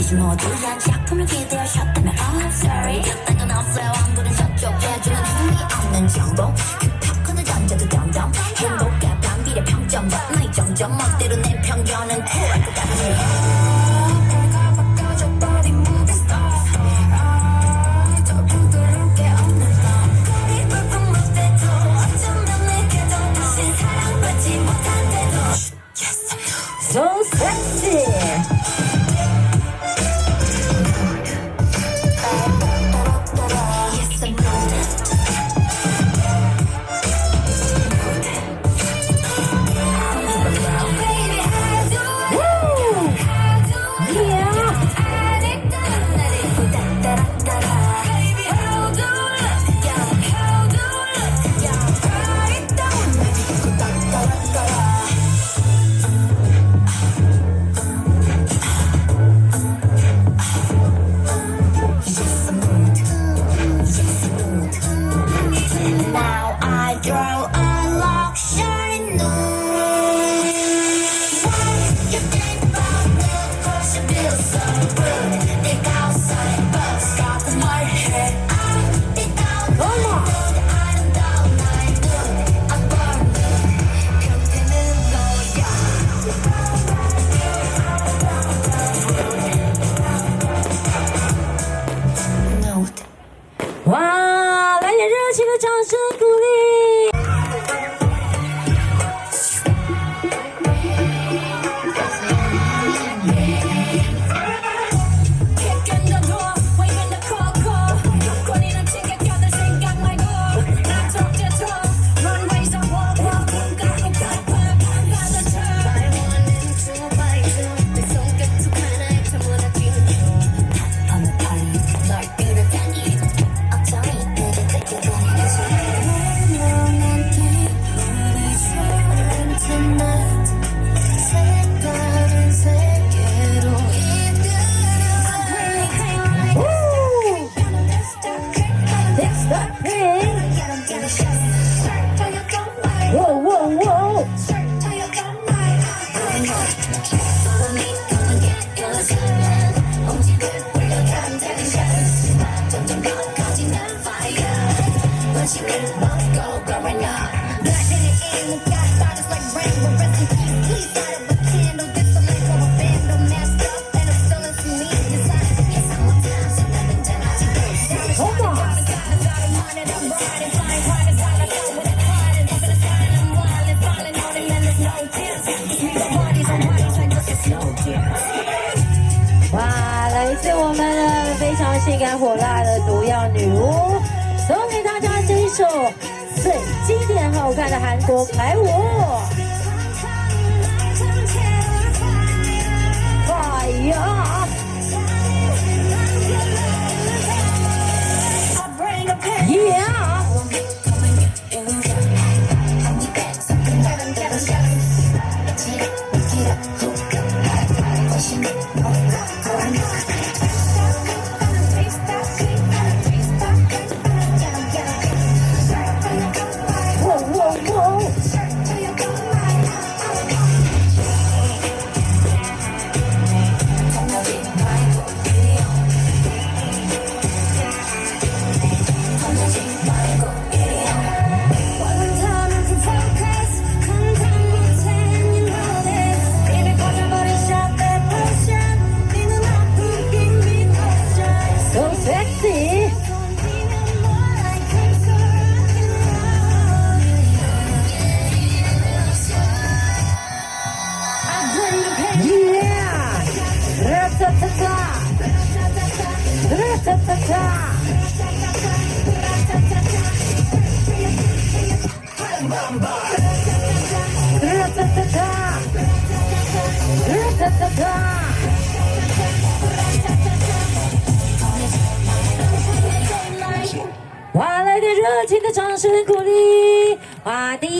이제 모두한 작품을 기대하셨다면 I'm sorry 딴 건 없어요 아무도 저쪽에 주는 흥미 없는 정보 그 팝콘을 던져도 덤덤 행복과 반비례 평점 너의 점점 멋대로 내 편견은 쿨할 것 같네 So sexy. 와， 来点热情的掌声鼓励！哇，来自我们的非常性感火辣的毒药女巫，送给大家这一首最经典好看的韩国排舞。哎呀！ 哇，来点热情的掌声鼓励！哇，第一。